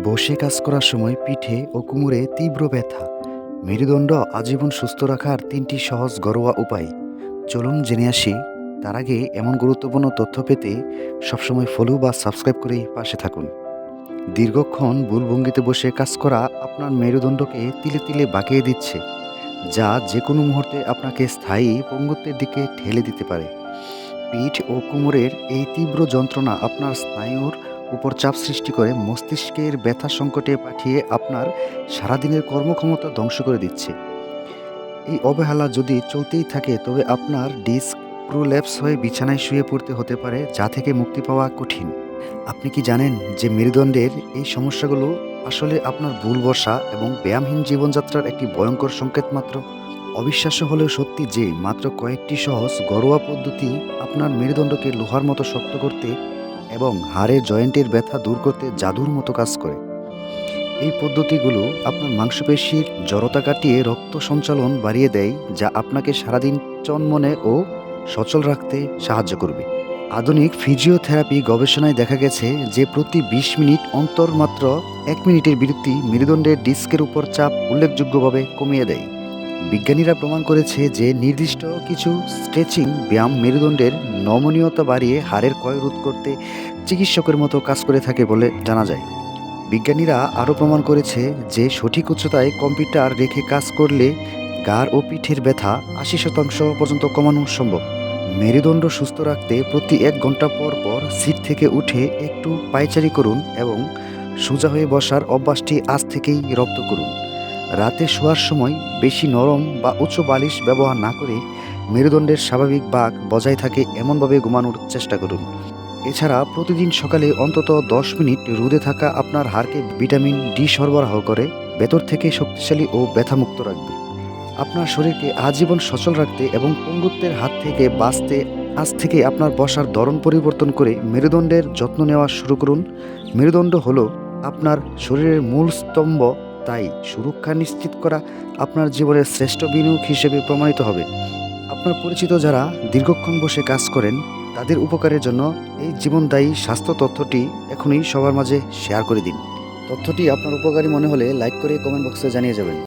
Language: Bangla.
বসে কাজ করার সময় পিঠে ও কোমরে তীব্র ব্যথা, মেরুদণ্ড আজীবন সুস্থ রাখার ৩টি সহজ ঘরোয়া উপায়। চলুন জেনে আসি। তার আগে এমন গুরুত্বপূর্ণ তথ্য পেতে সবসময় ফলো বা সাবস্ক্রাইব করে পাশে থাকুন। দীর্ঘক্ষণ ভুল ভঙ্গিতে বসে কাজ করা আপনার মেরুদণ্ডকে তিলে তিলে বাঁকিয়ে দিচ্ছে, যা যে কোনো মুহূর্তে আপনাকে স্থায়ী পঙ্গুত্বের দিকে ঠেলে দিতে পারে। পিঠ ও কোমরের এই তীব্র যন্ত্রণা আপনার স্নায়ুর উপর চাপ সৃষ্টি করে মস্তিষ্কের ব্যথা সংকটে পাঠিয়ে আপনার সারাদিনের কর্মক্ষমতা ধ্বংস করে দিচ্ছে। এই অবহেলা যদি চলতেই থাকে তবে আপনার ডিস্ক প্রোল্যাপস হয়ে বিছানায় শুয়ে পড়তে হতে পারে, যা থেকে মুক্তি পাওয়া কঠিন। আপনি কি জানেন যে মেরুদণ্ডের এই সমস্যাগুলো আসলে আপনার ভুল বসা এবং ব্যায়ামহীন জীবনযাত্রার একটি ভয়ঙ্কর সংকেত মাত্র? অবিশ্বাস্য হলেও সত্যি যে মাত্র কয়েকটি সহজ ঘরোয়া পদ্ধতি আপনার মেরুদণ্ডকে লোহার মতো শক্ত করতে এবং হাড়ের জয়েন্টের ব্যথা দূর করতে জাদুর মতো কাজ করে। এই পদ্ধতিগুলো আপনার মাংসপেশির জড়তা কাটিয়ে রক্ত সঞ্চালন বাড়িয়ে দেয়, যা আপনাকে সারাদিন চনমনে ও সচল রাখতে সাহায্য করবে। আধুনিক ফিজিওথেরাপি গবেষণায় দেখা গেছে যে প্রতি ২০ মিনিট অন্তর মাত্র ১ মিনিটের বিরতি মেরুদণ্ডের ডিস্কের উপর চাপ উল্লেখযোগ্যভাবে কমিয়ে দেয়। বিজ্ঞানীরা প্রমাণ করেছে যে নির্দিষ্ট কিছু স্ট্রেচিং ব্যায়াম মেরুদণ্ডের নমনীয়তা বাড়িয়ে হাড়ের ক্ষয় রোধ করতে চিকিৎসকের মতো কাজ করে থাকে বলে জানা যায়। বিজ্ঞানীরা আরও প্রমাণ করেছে যে সঠিক উচ্চতায় কম্পিউটার রেখে কাজ করলে ঘাড় ও পিঠের ব্যথা ৮০% পর্যন্ত কমানো সম্ভব। মেরুদণ্ড সুস্থ রাখতে প্রতি ১ ঘন্টা পর পর সিট থেকে উঠে একটু পায়চারি করুন এবং সোজা হয়ে বসার অভ্যাসটি আজ থেকেই রপ্ত করুন। রাতে শোয়ার সময় বেশি নরম বা উঁচু বালিশ ব্যবহার না করে মেরুদণ্ডের স্বাভাবিক বাঁক বজায় থাকে এমনভাবে ঘুমানোর চেষ্টা করুন। এছাড়া প্রতিদিন সকালে অন্তত ১০ মিনিট রোদে থাকা আপনার হাড়কে ভিটামিন ডি সরবরাহ করে ভেতর থেকে শক্তিশালী ও ব্যথামুক্ত রাখবে। আপনার শরীরকে আজীবন সচল রাখতে এবং পঙ্গুত্বের হাত থেকে বাঁচতে আজ থেকে আপনার বসার ধরন পরিবর্তন করে মেরুদণ্ডের যত্ন নেওয়া শুরু করুন। মেরুদণ্ড হলো আপনার শরীরের মূল স্তম্ভ, তাই সুরক্ষা নিশ্চিত করা আপনার জীবনের শ্রেষ্ঠ বিনিয়োগ হিসেবে প্রমাণিত হবে। আপনার পরিচিত যারা দীর্ঘক্ষণ বসে কাজ করেন তাদের উপকারের জন্য এই জীবনদায়ী স্বাস্থ্য তথ্যটি এখনই সবার মাঝে শেয়ার করে দিন। তথ্যটি আপনার উপকারী মনে হলে লাইক করে কমেন্ট বক্সে জানিয়ে যাবেন।